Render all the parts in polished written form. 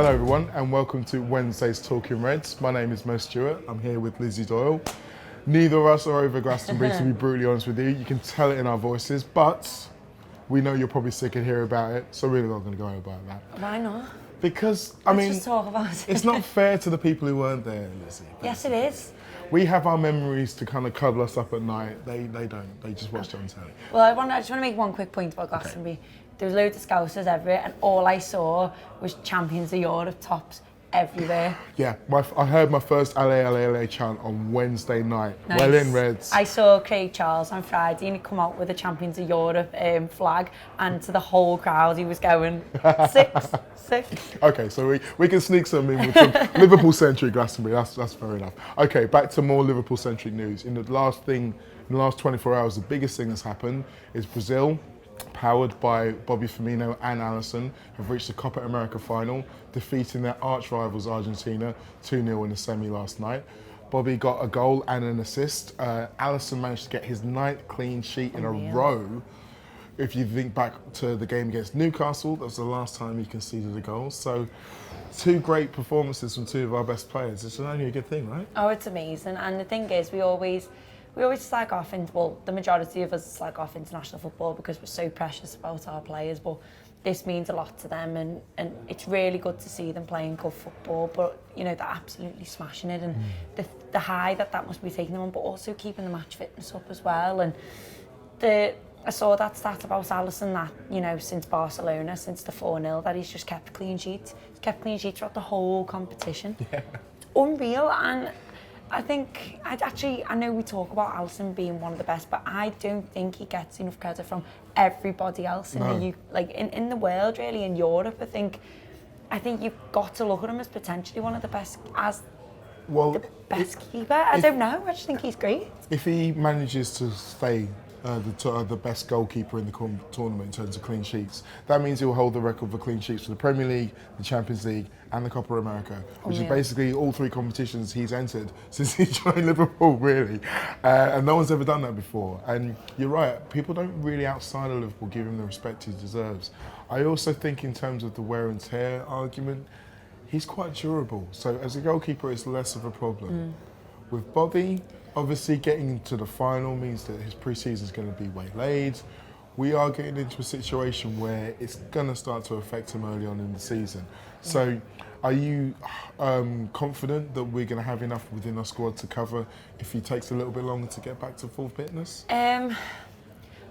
Hello everyone and welcome to Wednesday's Talking Reds. My name is Mo Stewart. I'm here with Lizzi Doyle. Neither of us are over Glastonbury, to be brutally honest with you. You can tell it in our voices, but we know you're probably sick of hearing about it, so we're not going to go about that. Why not? Because, Let's just talk about it. It's not fair to the people who weren't there, Lizzi. Yes, it is. We have our memories to kind of cuddle us up at night. They don't. They just watch it on telly. Well, I just want to make one quick point about Glastonbury. Okay. There was loads of Scousers everywhere, and all I saw was Champions of Europe tops everywhere. Yeah, I heard my first LA chant on Wednesday night. Nice. Well in Reds. I saw Craig Charles on Friday and he come out with a Champions of Europe flag, and to the whole crowd he was going, six. Okay, so we can sneak some in with some Liverpool-centric Glastonbury, that's fair enough. Okay, back to more Liverpool-centric news. In the last 24 hours, the biggest thing that's happened is Brazil, powered by Bobby Firmino and Alisson, have reached the Copa America final, defeating their arch rivals Argentina 2-0 in the semi last night. Bobby got a goal and an assist. Alisson managed to get his 9th clean sheet in a row. If you think back to the game against Newcastle, that was the last time he conceded a goal. So, two great performances from two of our best players. It's only a good thing, right? Oh, it's amazing. And the thing is, we always slag off, the majority of us slag off international football because we're so precious about our players, but this means a lot to them, and it's really good to see them playing good football, but you know, they're absolutely smashing it, and the high that must be taking them on, but also keeping the match fitness up as well. And I saw that stat about Alisson that, you know, since Barcelona, since the 4-0, that he's just kept clean sheets. He's kept clean sheets throughout the whole competition. Yeah. Unreal. And I think, I know we talk about Alisson being one of the best, but I don't think he gets enough credit from everybody else in in the world, really, in Europe. I think you've got to look at him as potentially one of the best, the best keeper. I don't know, I just think he's great. If he manages to stay the best goalkeeper in the tournament in terms of clean sheets, that means he'll hold the record for clean sheets for the Premier League, the Champions League and the Copa America, which is basically all 3 competitions he's entered since he joined Liverpool, really. And no one's ever done that before. And you're right, people don't really outside of Liverpool give him the respect he deserves. I also think in terms of the wear and tear argument, he's quite durable. So as a goalkeeper, it's less of a problem. With Bobby, obviously getting to the final means that his pre-season is going to be waylaid. We are getting into a situation where it's going to start to affect him early on in the season. So are you confident that we're going to have enough within our squad to cover if he takes a little bit longer to get back to full fitness? I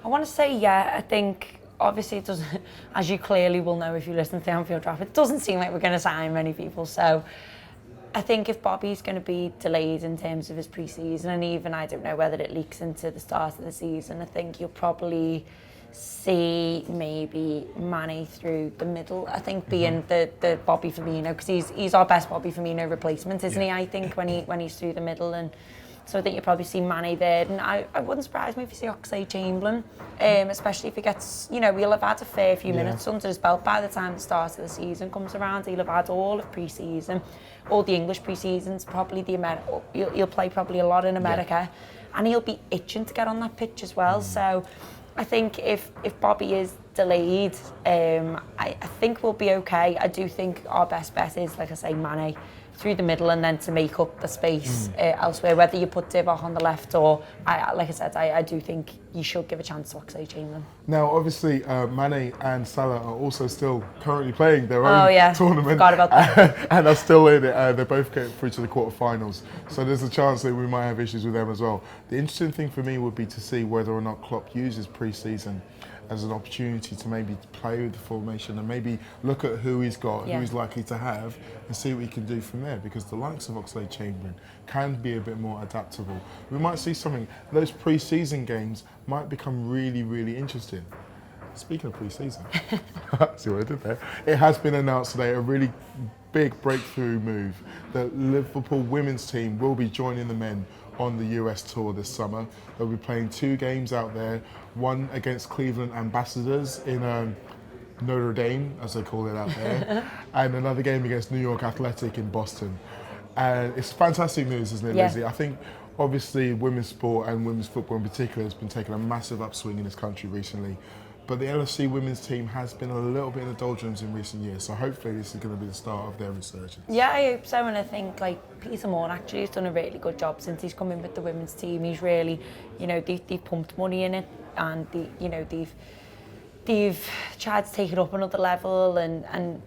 want to say yeah. I think obviously it doesn't, as you clearly will know if you listen to the Anfield draft, it doesn't seem like we're going to sign many people. So I think if Bobby's going to be delayed in terms of his pre-season, and even I don't know whether it leaks into the start of the season, I think you'll probably see maybe Mane through the middle. I think being the Bobby Firmino, because he's our best Bobby Firmino replacement, isn't he? I think when he's through the middle, and so I think you'll probably see Mane there. And I wouldn't surprise me if you see Oxlade-Chamberlain, especially if he gets, you know, he'll have had a fair few minutes under his belt by the time the start of the season comes around. He'll have had all of pre-season, all the English pre-seasons, probably he'll play probably a lot in America, and he'll be itching to get on that pitch as well. So I think if Bobby is delayed, I think we'll be okay. I do think our best bet is, like I say, Mane through the middle, and then to make up the space elsewhere, whether you put Divock on the left or, like I said, I do think you should give a chance to Oxlade-Chamberlain. Now, obviously, Mane and Salah are also still currently playing their own tournament. Forgot about that. And are still in it. They both get through to the quarterfinals. So there's a chance that we might have issues with them as well. The interesting thing for me would be to see whether or not Klopp uses pre-season as an opportunity to maybe play with the formation and maybe look at who he's got, who he's likely to have, and see what he can do from there, because the likes of Oxlade-Chamberlain can be a bit more adaptable. We might see something, those pre-season games might become really, really interesting. Speaking of pre-season, see what I did there? It has been announced today, a really big breakthrough move. The Liverpool women's team will be joining the men on the US tour this summer. They'll be playing 2 games out there, one against Cleveland Ambassadors in Notre Dame, as they call it out there, and another game against New York Athletic in Boston. And it's fantastic news, isn't it, Lizzie? I think obviously women's sport and women's football in particular has been taking a massive upswing in this country recently. But the LFC women's team has been a little bit in the doldrums in recent years, so hopefully this is going to be the start of their resurgence. Yeah, I hope so, and I think like Peter Moore actually has done a really good job since he's come in with the women's team. He's really, they've pumped money in it, and they've tried to take it up another level, and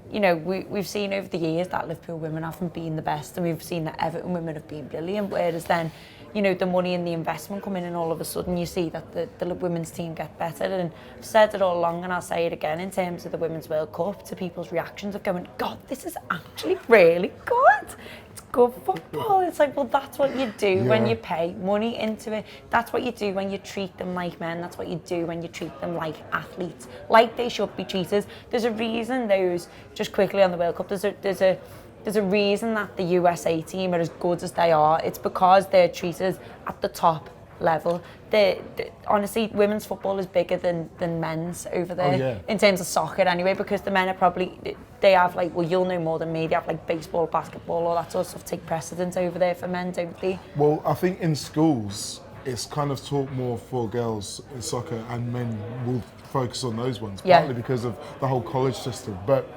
we've seen over the years that Liverpool women haven't been the best, and we've seen that Everton women have been brilliant, whereas then the money and the investment come in, and all of a sudden you see that the women's team get better. And I've said it all along, and I'll say it again, in terms of the Women's World Cup, to people's reactions of going, God, this is actually really good. It's good football. It's like, well, that's what you do when you pay money into it. That's what you do when you treat them like men. That's what you do when you treat them like athletes, like they should be treated. There's a reason just quickly on the World Cup, there's a reason that the USA team are as good as they are. It's because they're treated at the top level. Honestly, women's football is bigger than men's over there, in terms of soccer anyway, because the men are they have you'll know more than me, they have baseball, basketball, all that sort of stuff take precedence over there for men, don't they? Well, I think in schools, it's kind of taught more for girls in soccer, and men will focus on those ones, partly because of the whole college system. But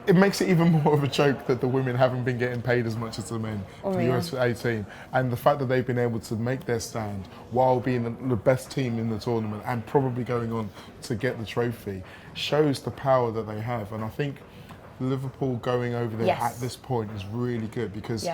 it makes it even more of a joke that the women haven't been getting paid as much as the men for the USA team. And the fact that they've been able to make their stand while being the best team in the tournament and probably going on to get the trophy shows the power that they have. And I think Liverpool going over there at this point is really good, because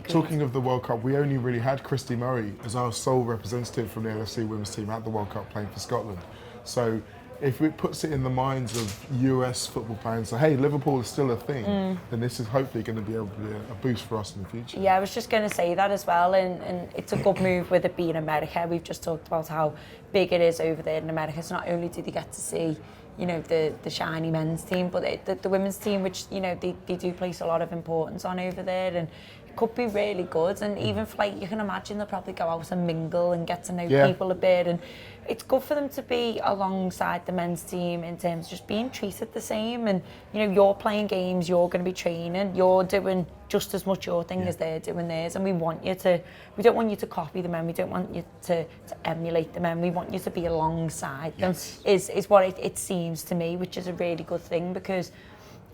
talking of the World Cup, we only really had Christy Murray as our sole representative from the LFC women's team at the World Cup playing for Scotland. So if it puts it in the minds of US football fans, so hey, Liverpool is still a thing, then this is hopefully going to be able to be a boost for us in the future. Yeah, I was just going to say that as well, and it's a good move with it being America. We've just talked about how big it is over there in America. So not only do they get to see, the shiny men's team, but the women's team, which, they do place a lot of importance on over there, and it could be really good. And even for you can imagine they'll probably go out and mingle and get to know people a bit, and it's good for them to be alongside the men's team in terms of just being treated the same. And you're playing games, you're going to be training, you're doing just as much your thing as they're doing theirs, and we don't want you to copy the men, we don't want you to emulate the men, we want you to be alongside them, is what it seems to me, which is a really good thing, because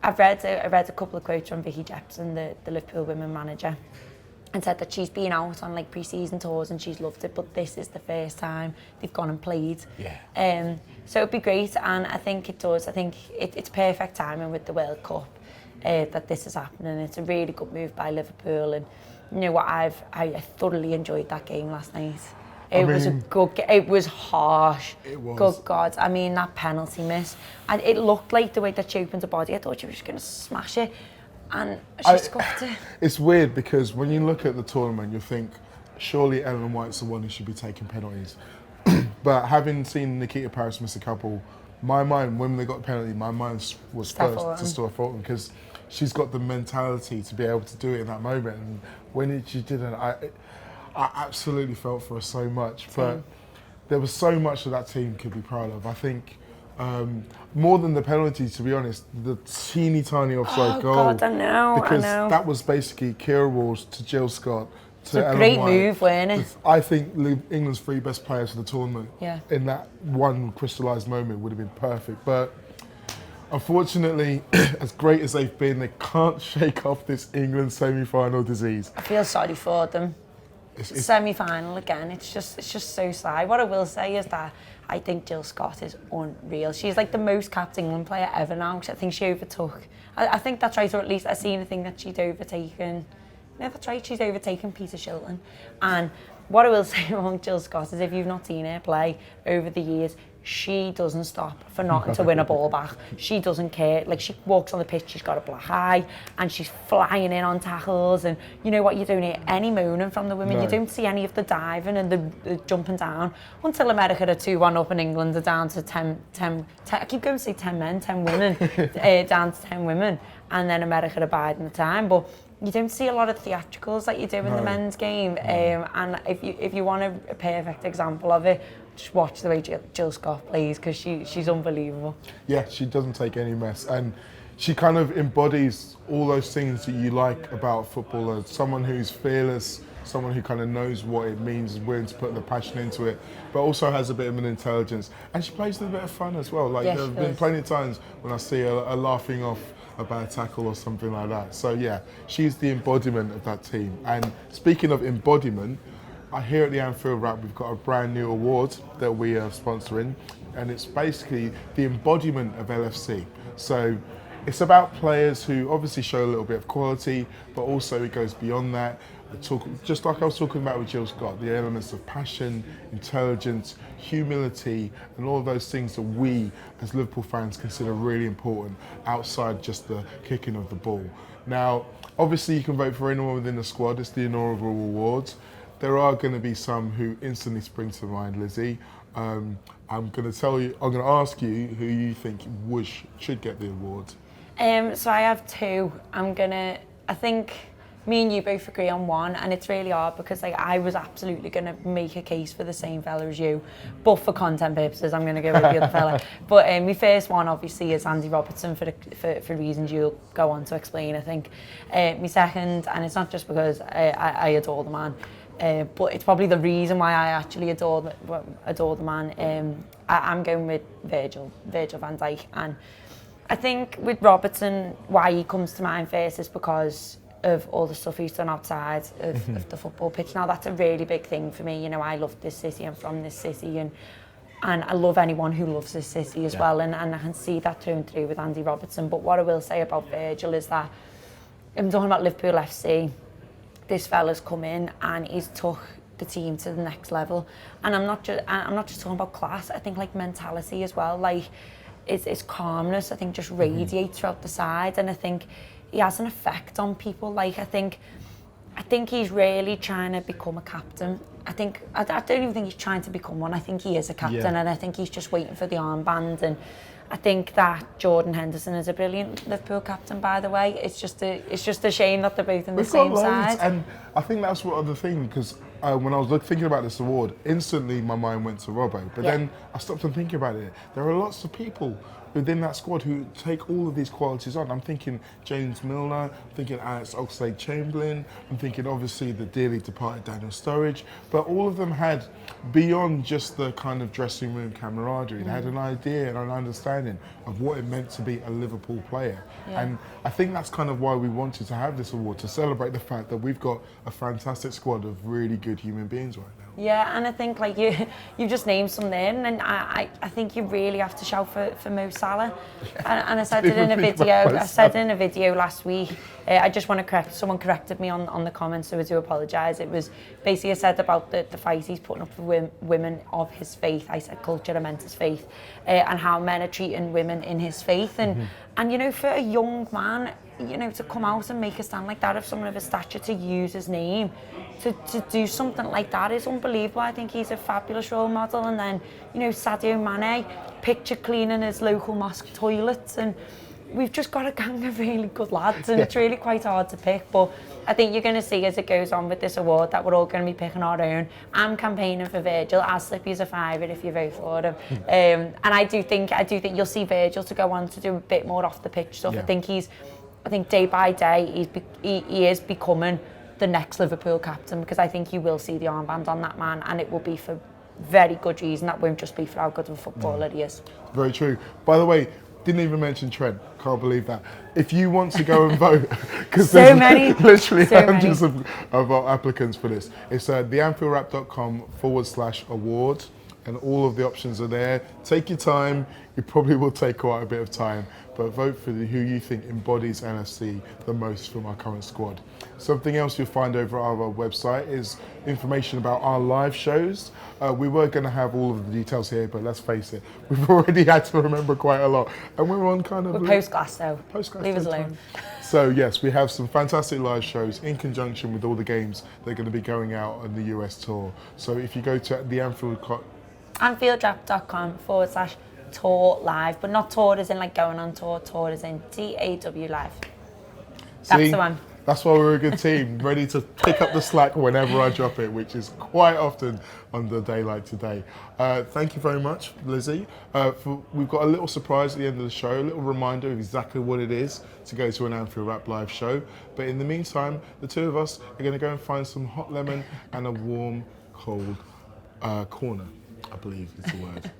I read a couple of quotes from Vicky Jepson, the Liverpool women manager, and said that she's been out on pre-season tours and she's loved it, but this is the first time they've gone and played. So it'd be great, and I think it does. I think it's perfect timing with the World Cup that this is happening. It's a really good move by Liverpool, and I thoroughly enjoyed that game last night. It was a good game. It was harsh. It was. Good God. I mean, that penalty miss. And it looked like the way that she opened her body, I thought she was just going to smash it. And she scuffed it. It's weird, because when you look at the tournament, you think, surely Ellen White's the one who should be taking penalties. But having seen Nikita Paris miss a couple, my mind, when they got the penalty, my mind was first to Stewart, because she's got the mentality to be able to do it in that moment. And when she did it, I absolutely felt for her so much. But there was so much that team could be proud of. I think more than the penalty, to be honest, the teeny tiny offside goal. God, I know. Because that was basically Kira Walsh to Jill Scott to Ellen White. It's a great White. move, wasn't it? I think England's three best players for the tournament in that one crystallised moment would have been perfect. But unfortunately, as great as they've been, they can't shake off this England semi-final disease. I feel sorry for them. It's semi-final again. It's just so sad. What I will say is that I think Jill Scott is unreal. She's the most capped England player ever now. I think she overtook. I think that's right, or at least I've seen a thing that she'd overtaken. No, that's right. She's overtaken Peter Shilton. And what I will say about Jill Scott is, if you've not seen her play over the years, she doesn't stop for nothing to win a ball back. She doesn't care. She walks on the pitch, she's got a black eye, and she's flying in on tackles. And you know what, you don't hear any moaning from the women. No. You don't see any of the diving and the jumping down until America are 2-1 up and England are down to 10 I keep going to say 10 men, 10 women, down to 10 women, and then America are biding the time. But you don't see a lot of theatricals like you do in the men's game. And if you want a perfect example of it, just watch the way Jill Scott plays, because she's unbelievable. Yeah, she doesn't take any mess, and she kind of embodies all those things that you like about football. Someone who's fearless, someone who kind of knows what it means, is willing to put the passion into it, but also has a bit of an intelligence. And she plays with a bit of fun as well. Like, Yes, there have been plenty of times when I see her laughing off a bad tackle or something like that. So yeah, she's the embodiment of that team. And speaking of embodiment, here at the Anfield Wrap, we've got a brand new award that we are sponsoring, and it's basically the embodiment of LFC. So it's about players who obviously show a little bit of quality, but also it goes beyond that. Just like I was talking about with Jill Scott, the elements of passion, intelligence, humility, and all of those things that we as Liverpool fans consider really important outside just the kicking of the ball. Now, obviously you can vote for anyone within the squad. It's the inaugural awards. There are going to be some who instantly spring to mind, Lizzie. I'm going to ask you who you think should get the award. So I have two. I think me and you both agree on one, and it's really hard because I was absolutely going to make a case for the same fella as you, but for content purposes I'm going to go with the other fella. But my first one obviously is Andy Robertson for reasons you'll go on to explain, I think. My second, and it's not just because I adore the man, but it's probably the reason why I actually adore the man. I'm going with Virgil van Dijk, and I think with Robertson, why he comes to mind first is because of all the stuff he's done outside of the football pitch. Now that's a really big thing for me. You know, I love this city, I'm from this city, and I love anyone who loves this city as well, and I can see that through and through with Andy Robertson. But what I will say about Virgil is that, I'm talking about Liverpool FC, this fella's come in and he's took the team to the next level. And I'm not just talking about class, I think like mentality as well. Like his calmness, I think, just radiates throughout the side, and I think he has an effect on people. Like I think he's really trying to become a captain. I don't even think he's trying to become one. I think he is a captain, and I think he's just waiting for the armband. And I think that Jordan Henderson is a brilliant Liverpool captain, by the way. It's just a shame that they're both in the same side. And I think that's what other thing, because when I was thinking about this award, instantly my mind went to Robbo. But then I stopped and thinking about it. There are lots of people within that squad who take all of these qualities on. I'm thinking James Milner, I'm thinking Alex Oxlade-Chamberlain, I'm thinking obviously the dearly departed Daniel Sturridge, but all of them had, beyond just the kind of dressing room camaraderie, they had an idea and an understanding of what it meant to be a Liverpool player. And I think that's kind of why we wanted to have this award, to celebrate the fact that we've got a fantastic squad of really good human beings right now. Yeah, and I think like you just named some there, and I think you really have to shout for Mo Salah. And I said it in a video. I said it in a video last week. I just want to correct. Someone corrected me on the comments, so I do apologise. It was basically I said about the fight he's putting up for women of his faith. I said culture, I meant his faith, and how men are treating women in his faith. And you know, for a young man, you know, to come out and make a stand like that, of someone of his stature, to use his name, to do something like that is unbelievable. I think he's a fabulous role model. And then, you know, Sadio Mane, picture cleaning his local mosque toilets, and we've just got a gang of really good lads, and it's really quite hard to pick. But I think you're going to see as it goes on with this award that we're all going to be picking our own. I'm campaigning for Virgil, as Slippy's a favourite if you vote for him. And I do think you'll see Virgil to go on to do a bit more off the pitch stuff. I think day by day he is becoming the next Liverpool captain, because I think you will see the armband on that man, and it will be for very good reason. That won't just be for how good of a footballer he is. Very true. By the way, didn't even mention Trent. Can't believe that. If you want to go and vote, because there's literally hundreds of applicants for this, it's theanfieldwrap.com/award, and all of the options are there. Take your time. It probably will take quite a bit of time, but vote for who you think embodies LFC the most from our current squad. Something else you'll find over our website is information about our live shows. We were going to have all of the details here, but let's face it, we've already had to remember quite a lot, and we're on kind of... We're post-glass though. Leave us alone. So yes, we have some fantastic live shows in conjunction with all the games that are going to be going out on the US tour. So if you go to the Anfieldwrap.com/tour live, but not tour as in like going on tour, tour as in TAW live. That's the one. That's why we're a good team, ready to pick up the slack whenever I drop it, which is quite often on the day like today. Thank you very much, Lizzie. We've got a little surprise at the end of the show, a little reminder of exactly what it is to go to an Anfield Wrap live show. But in the meantime, the two of us are going to go and find some hot lemon and a warm, cold corner, I believe is the word.